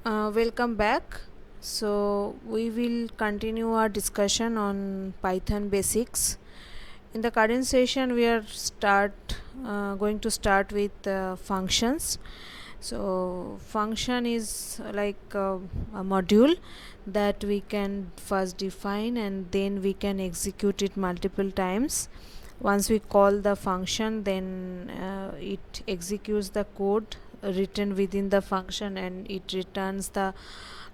Welcome back. So, we will continue our discussion on Python basics. In the current session, we are going to start with functions. So, function is like a module that we can first define and then we can execute it multiple times. Once we call the function, then it executes the code written within the function and it returns the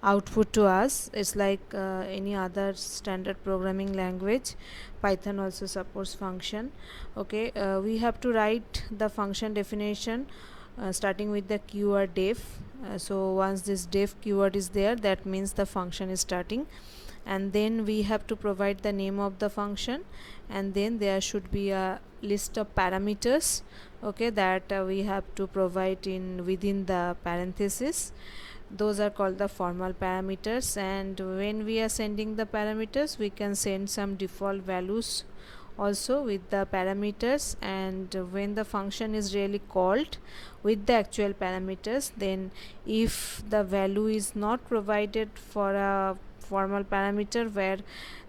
output to us. It's like any other standard programming language. Python also supports function. Okay, we have to write the function definition starting with the keyword def. So once this def keyword is there, that means the function is starting, and then we have to provide the name of the function, and then there should be a list of parameters, okay, that we have to provide in within the parenthesis. Those are called the formal parameters, and when we are sending the parameters, we can send some default values also with the parameters. And when the function is really called with the actual parameters, then if the value is not provided for a formal parameter where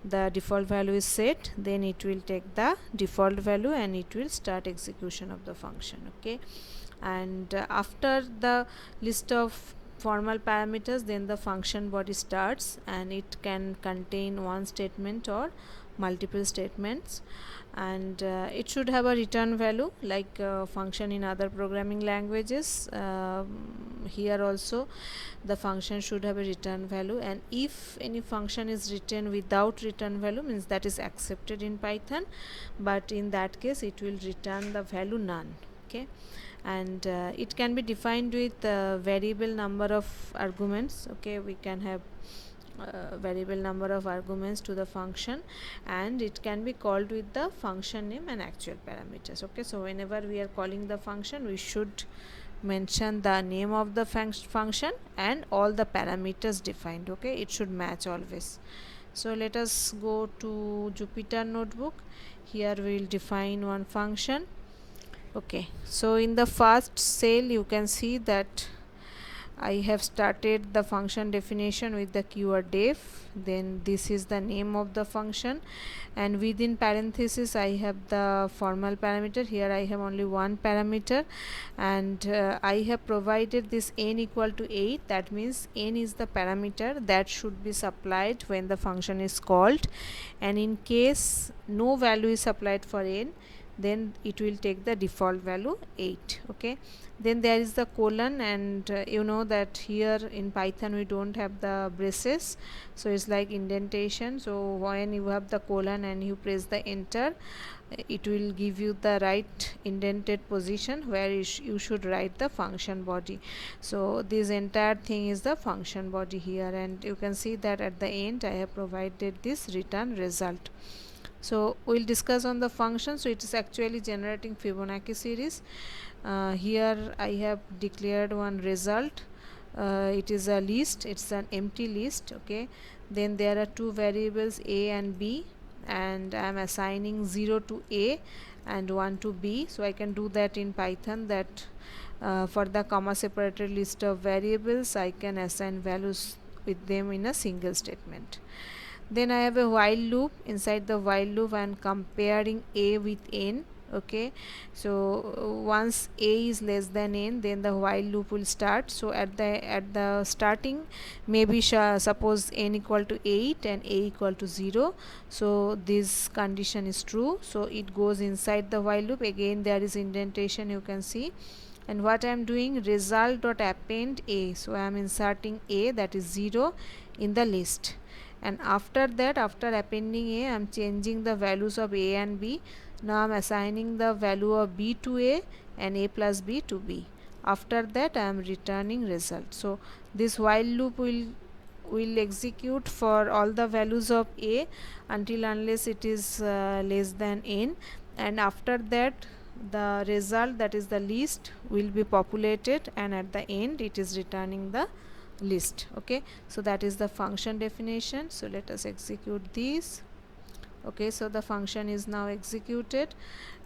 the default value is set, then it will take the default value and it will start execution of the function. Okay, and after the list of formal parameters, then the function body starts, and it can contain one statement or multiple statements, and it should have a return value like function in other programming languages. Here also the function should have a return value, and if any function is written without return value, means that is accepted in Python, but in that case it will return the value none. Okay, and it can be defined with variable number of arguments. Okay, we can have variable number of arguments to the function, and it can be called with the function name and actual parameters. Okay, so whenever we are calling the function, we should mention the name of the function and all the parameters defined. Okay, it should match always. So let us go to Jupyter notebook. Here we will define one function. Okay, so in the first cell you can see that I have started the function definition with the keyword def, then this is the name of the function, and within parenthesis I have the formal parameter. Here I have only one parameter, and I have provided this n equal to 8. That means n is the parameter that should be supplied when the function is called, and in case no value is supplied for n, then it will take the default value 8. Okay, then there is the colon, and you know that here in Python we don't have the braces, so it's like indentation. So when you have the colon and you press the enter, it will give you the right indented position where you should write the function body. So this entire thing is the function body here, and you can see that at the end I have provided this return result. So we'll discuss on the function. So it is actually generating Fibonacci series. Here I have declared one result. It is a list, it's an empty list. Okay, then there are two variables a and b, and I am assigning 0 to a and 1 to b. So I can do that in Python, that for the comma separated list of variables I can assign values with them in a single statement. Then I have a while loop. Inside the while loop I am comparing a with n. Okay, so once a is less than n, then the while loop will start. So at the starting, maybe suppose n equal to 8 and a equal to 0, so this condition is true, so it goes inside the while loop. Again there is indentation, you can see, and what I am doing, result dot append a. So I am inserting a, that is 0, in the list, and after that, after appending a, I am changing the values of a and b. Now I am assigning the value of b to a and a plus b to b. After that I am returning result. So this while loop will execute for all the values of a until unless it is less than n, and after that the result, that is the list, will be populated, and at the end it is returning the list. Okay, so that is the function definition. So let us execute this. Okay, so the function is now executed.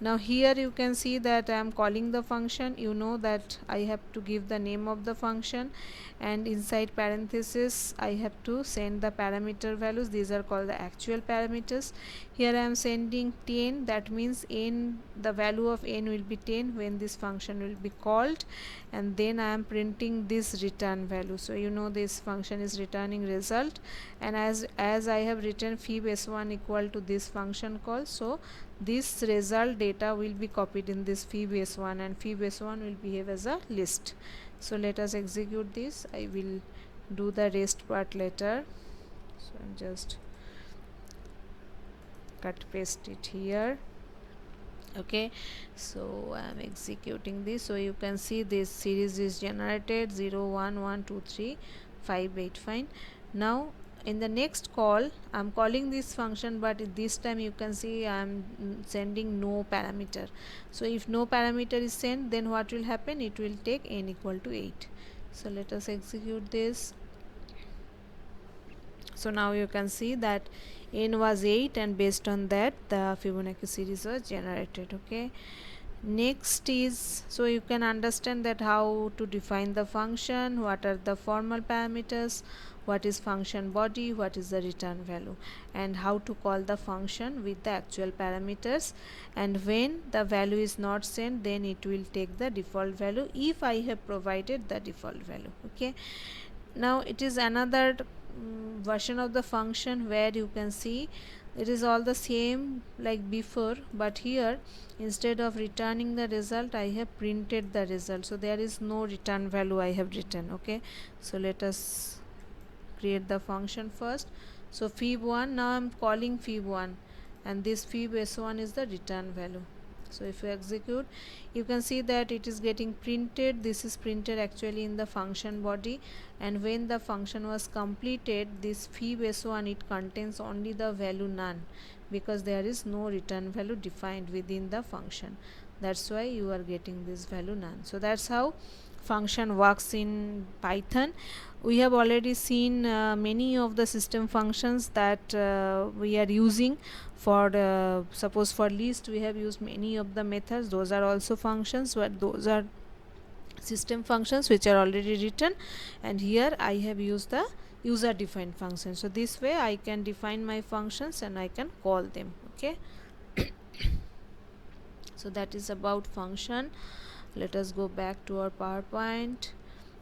Now here you can see that I am calling the function. You know that I have to give the name of the function, and inside parenthesis I have to send the parameter values. These are called the actual parameters. Here I am sending 10, that means n, the value of n will be 10 when this function will be called, and then I am printing this return value. So you know this function is returning result, and as I have written fib s1 equal to this function call, so this result data will be copied in this fib s1, and fib s1 will behave as a list. So let us execute this. I will do the rest part later, so I'm just cut paste it here. Okay, so I'm executing this. So you can see this series is generated 0 1 1 2 3 5 8. Fine. Now in the next call I'm calling this function, but this time you can see I'm sending no parameter. So if no parameter is sent, then what will happen? It will take n equal to 8. So let us execute this. So now you can see that n was 8, and based on that the Fibonacci series was generated. Okay, next is, so you can understand that how to define the function, what are the formal parameters, what is function body, what is the return value, and how to call the function with the actual parameters, and when the value is not sent, then it will take the default value if I have provided the default value. Okay, now it is another version of the function where you can see it is all the same like before, but here instead of returning the result I have printed the result, so there is no return value I have written. Okay, so let us create the function first. So fib1, now I'm calling fib1, and this fib s1 is the return value. So if you execute, you can see that it is getting printed. This is printed actually in the function body, and when the function was completed, this fib s1, it contains only the value none, because there is no return value defined within the function. That's why you are getting this value none. So that's how function works in Python. We have already seen many of the system functions that we are using for suppose for list we have used many of the methods. Those are also functions, but those are system functions which are already written, and here I have used the user defined function. So this way I can define my functions and I can call them. Okay, so that is about function. Let us go back to our PowerPoint.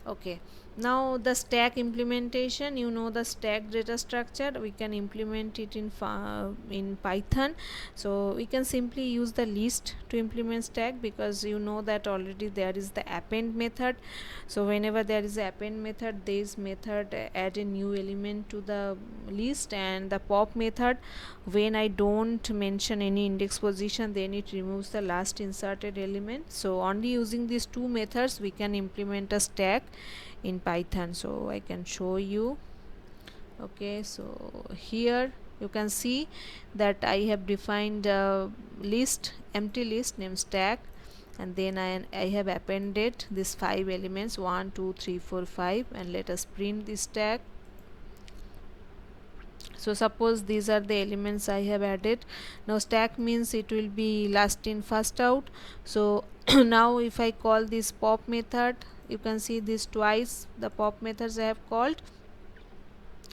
Okay, now the stack implementation, you know the stack data structure, we can implement it in Python. So we can simply use the list to implement stack, because you know that already there is the append method. So whenever there is a append method, this method add a new element to the list, and the pop method, when I don't mention any index position, then it removes the last inserted element. So only using these two methods we can implement a stack in Python. So I can show you. Okay, so here you can see that I have defined a list, empty list named stack, and then I have appended these 5 elements 1 2 3 4 5, and let us print this stack. So suppose these are the elements I have added. Now stack means it will be last in first out. So now if I call this pop method, you can see this twice the pop methods I have called.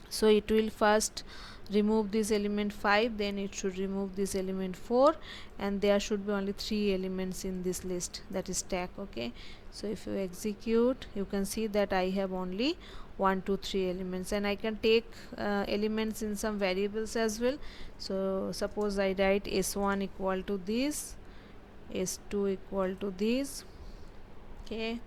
So it will first remove this element 5, then it should remove this element 4, and there should be only 3 elements in this list, that is stack. Okay, so if you execute, you can see that I have only 1 2 3 elements, and I can take elements in some variables as well. So suppose I write s1 equal to this, s2 equal to this. Okay,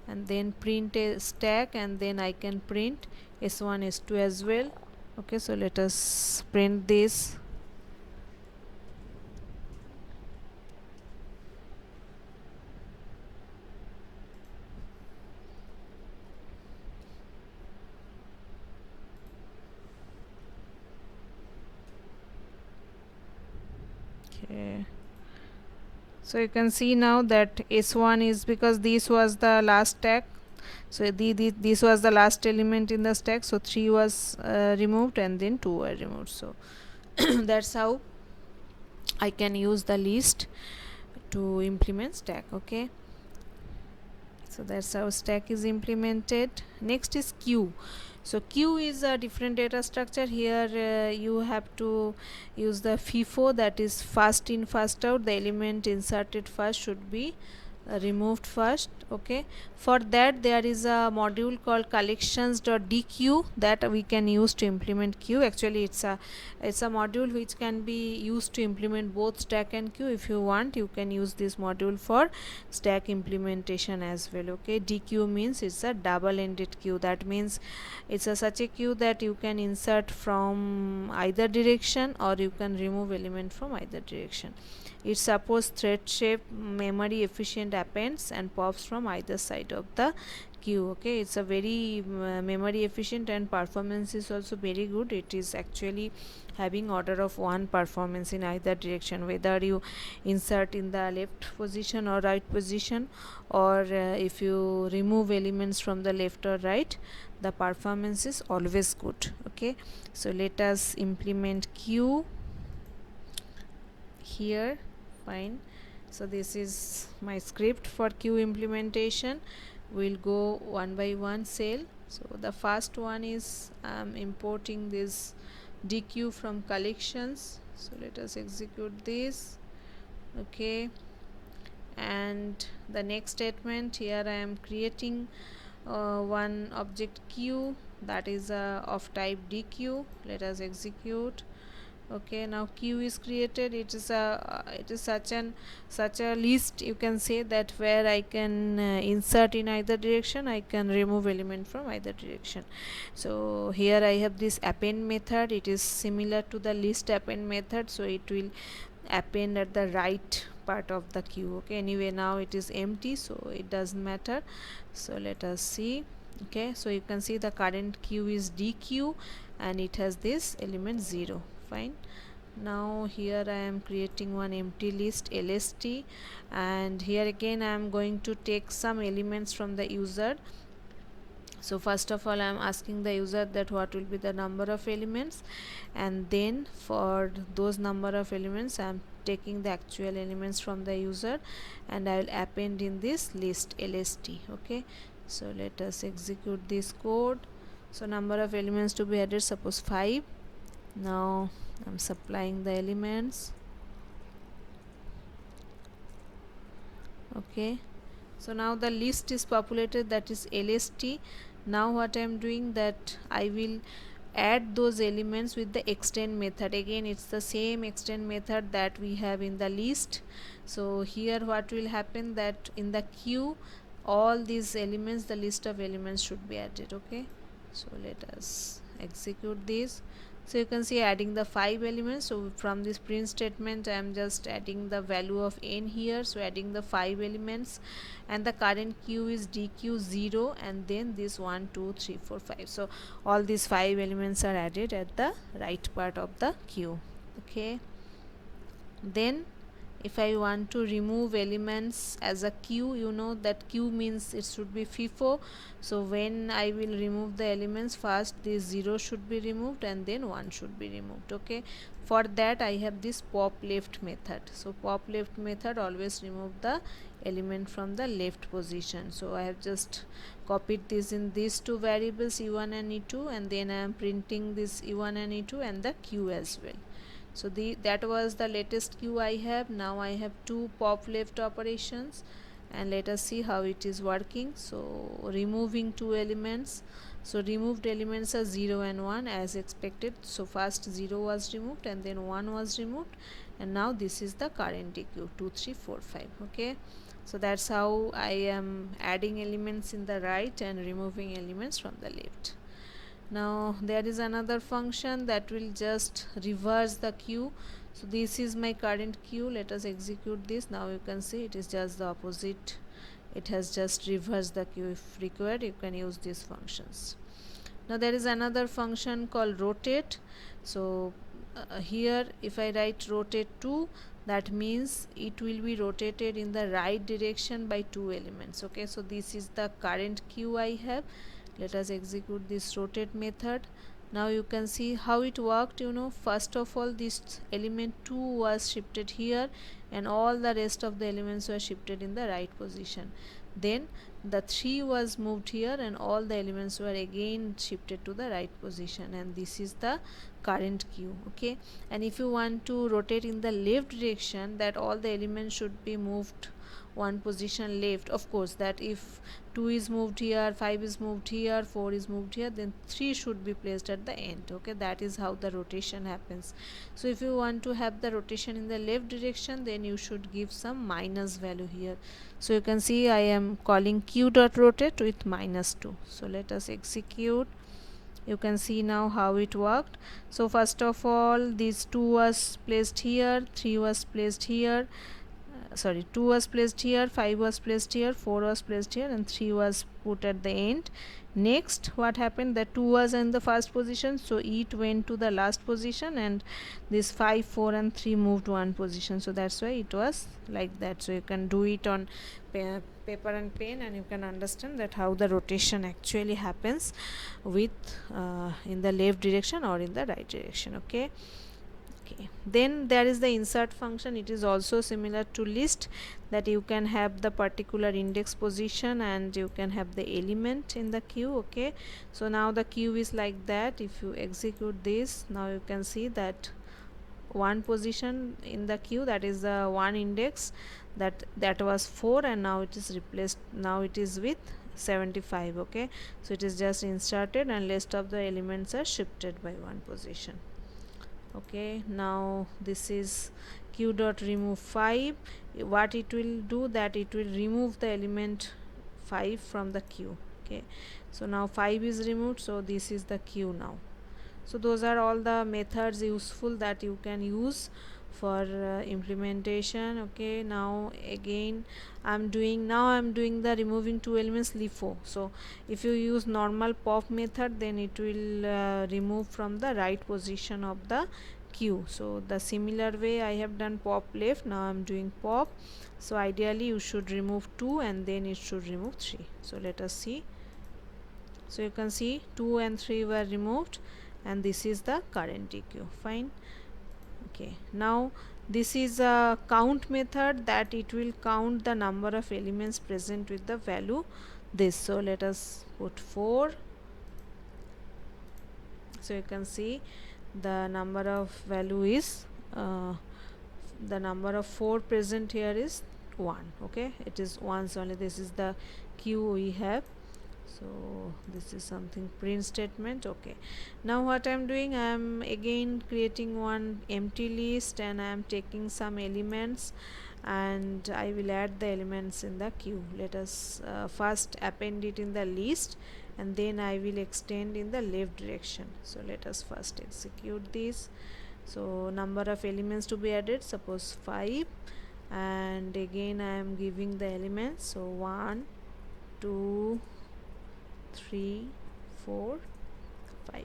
and then print a stack, and then I can print s1 s2 as well. Okay, so let us print this. Okay, so you can see now that s1 is, because this was the last stack, So this was the last element in the stack, so 3 was removed and then 2 were removed. So that's how I can use the list to implement stack. Okay, so that's how stack is implemented. Next is queue. So queue is a different data structure. Here you have to use the FIFO, that is first in first out. The element inserted first should be removed first. Okay, for that there is a module called collections.dq that we can use to implement queue. Actually it's a module which can be used to implement both stack and queue. If you want, you can use this module for stack implementation as well. Okay, dq means it's a double-ended queue. That means it's such a queue that you can insert from either direction or you can remove element from either direction. It supports thread shape, memory efficient appends and pops from either side of the queue. Okay, it's a very memory efficient and performance is also very good. It is actually having order of 1 performance in either direction, whether you insert in the left position or right position, or if you remove elements from the left or right, the performance is always good. Okay, so let us implement queue here. Fine, so this is my script for queue implementation. We'll go one by one cell. So the first one is importing this dq from collections. So let us execute this. Okay, and the next statement here, I am creating one object queue that is of type dq. Let us execute. Okay, now queue is created. It is such a list, you can say, that where I can insert in either direction, I can remove element from either direction. So here I have this append method. It is similar to the list append method, so it will append at the right part of the queue. Okay, anyway now it is empty, so it doesn't matter. So let us see. Okay, so you can see the current queue is dq and it has this element 0. Fine, now here I am creating one empty list lst, and here again I am going to take some elements from the user. So first of all I am asking the user that what will be the number of elements, and then for those number of elements I am taking the actual elements from the user and I will append in this list lst. Okay, so let us execute this code. So number of elements to be added, suppose 5. Now I'm supplying the elements. Okay, so now the list is populated, that is lst. Now what I am doing, that I will add those elements with the extend method. Again it's the same extend method that we have in the list. So here what will happen, that in the queue all these elements, the list of elements should be added. Okay, so let us execute this. So you can see adding the 5 elements. So from this print statement I am just adding the value of n here, so adding the 5 elements, and the current queue is dq 0 and then this 1 2 3 4 5. So all these 5 elements are added at the right part of the queue. Okay, then if I want to remove elements as a queue, you know that queue means it should be FIFO. So when I will remove the elements, first this 0 should be removed and then 1 should be removed. Okay, for that I have this pop left method. So pop left method always remove the element from the left position. So I have just copied this in these two variables e1 and e2, and then I am printing this e1 and e2 and the queue as well. So that was the latest queue I have. Now I have two pop left operations, and let us see how it is working. So removing two elements. So removed elements are 0 and 1 as expected. So first 0 was removed and then 1 was removed, and now this is the current queue 2 3 4 5. Okay, so that's how I am adding elements in the right and removing elements from the left. Now there is another function that will just reverse the queue. So this is my current queue. Let us execute this. Now you can see it is just the opposite. It has just reversed the queue. If required, you can use these functions. Now there is another function called rotate. So here if I write rotate to, that means it will be rotated in the right direction by 2 elements. Okay, so this is the current queue I have. Let us execute this rotate method. Now you can see how it worked. First of all, this element 2 was shifted here and all the rest of the elements were shifted in the right position. Then the 3 was moved here and all the elements were again shifted to the right position, and this is the current queue. Okay, and if you want to rotate in the left direction, that all the elements should be moved one position left. Of course, that if 2 is moved here, 5 is moved here, 4 is moved here, then 3 should be placed at the end. Okay, that is how the rotation happens. So if you want to have the rotation in the left direction, then you should give some minus value here. So you can see I am calling q dot rotate with -2. So let us execute. You can see now how it worked. So first of all, this 2 was placed here, 3 was placed here, 2 was placed here, 5 was placed here, 4 was placed here, and 3 was put at the end. Next, what happened, that 2 was in the first position, so it went to the last position, and this 5, 4 and 3 moved one position, so that's why it was like that. So you can do it on paper and pen, and you can understand that how the rotation actually happens with in the left direction or in the right direction. Okay, then there is the insert function. It is also similar to list, that you can have the particular index position and you can have the element in the queue. Okay, so now the queue is like that. If you execute this, now you can see that one position in the queue, that is the one index, that was 4, and now it is replaced, now it is with 75. Okay, so it is just inserted and rest of the elements are shifted by one position. Okay, now this is q dot remove 5. What it will do, that it will remove the element 5 from the queue. Okay, so now 5 is removed, so this is the queue now. So those are all the methods useful that you can use for implementation. Okay, now again I'm doing the removing two elements LIFO. So if you use normal pop method, then it will remove from the right position of the queue. So the similar way I have done pop left, now I'm doing pop. So ideally you should remove 2 and then it should remove 3. So let us see. So you can see 2 and 3 were removed, and this is the current EQ. Fine. Okay, now this is a count method, that it will count the number of elements present with the value this. So let us put 4. So you can see the number of value is the number of 4 present here is 1. Okay, it is once only. This is the queue we have. So this is something print statement. Okay, now what I'm doing, I'm again creating one empty list and I'm taking some elements and I will add the elements in the queue. Let us first append it in the list and then I will extend in the left direction. So let us first execute this. So number of elements to be added, suppose 5, and again I am giving the elements. So 1, 2, 3, 4, 5.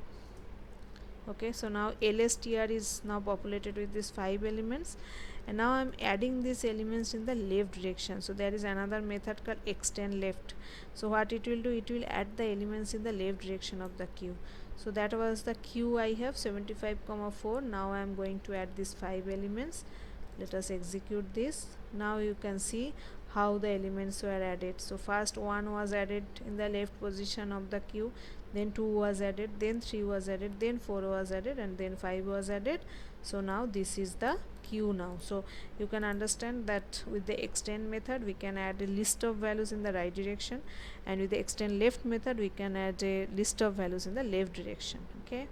Okay, so now LSTR is now populated with these 5 elements, and now I'm adding these elements in the left direction. So there is another method called extend left. So what it will do, it will add the elements in the left direction of the queue. So that was the queue I have 75,4. Now I am going to add these 5 elements. Let us execute this. Now you can see how the elements were added. So first 1 was added in the left position of the queue, then 2 was added, then 3 was added, then 4 was added, and then 5 was added. So now this is the queue now. So you can understand that with the extend method we can add a list of values in the right direction, and with the extend left method we can add a list of values in the left direction. Okay,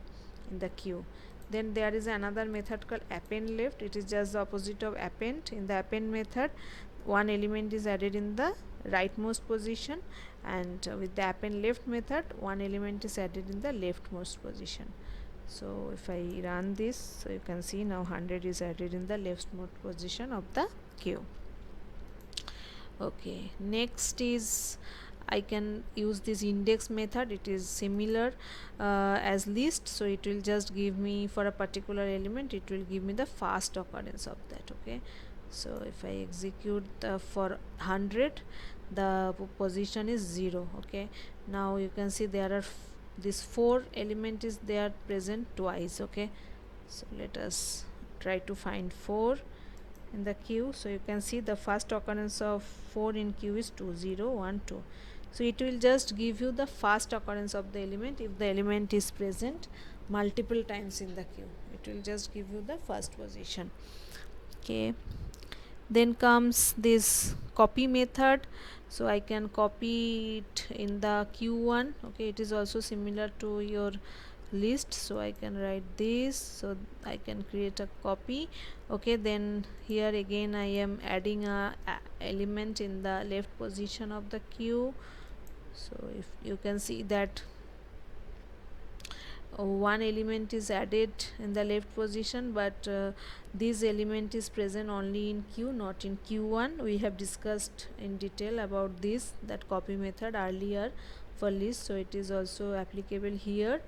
in the queue. Then there is another method called append left. It is just the opposite of append. In the append method, one element is added in the rightmost position, and with the append left method, one element is added in the leftmost position. So if I run this, so you can see now 100 is added in the leftmost position of the queue. Okay, next is I can use this index method. It is similar as list, so it will just give me for a particular element, it will give me the first occurrence of that. Okay, so if I execute for 100, the position is 0. Okay, now you can see there are this 4 element is there present twice. Okay, so let us try to find 4 in the queue. So you can see the first occurrence of 4 in queue is 2 0 1 2. So it will just give you the first occurrence of the element if the element is present multiple times in the queue. It will just give you the first position. Okay, then comes this copy method. So I can copy it in the q1. Okay, it is also similar to your list, so I can write this, so I can create a copy. Okay, then here again I am adding a element in the left position of the queue. So if you can see that one element is added in the left position, but this element is present only in queue, not in q1. We have discussed in detail about this, that copy method earlier for list, so it is also applicable here.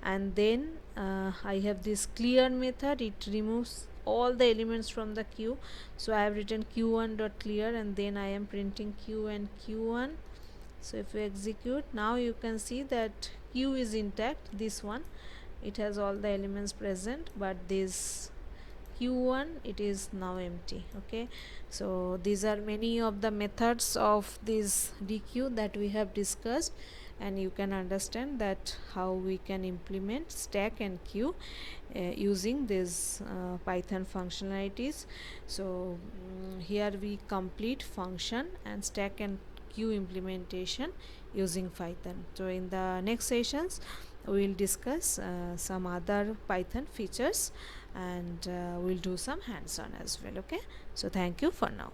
And then I have this clear method. It removes all the elements from the queue. So I have written q1 dot clear, and then I am printing q and q1. So if we execute, now you can see that queue is intact, this one, it has all the elements present, but this q1, it is now empty. Okay, so these are many of the methods of this dequeue that we have discussed, and you can understand that how we can implement stack and queue using these Python functionalities. So here we complete function and stack and queue implementation using Python. So in the next sessions we will discuss some other Python features, and we'll do some hands-on as well. Okay, so thank you for now.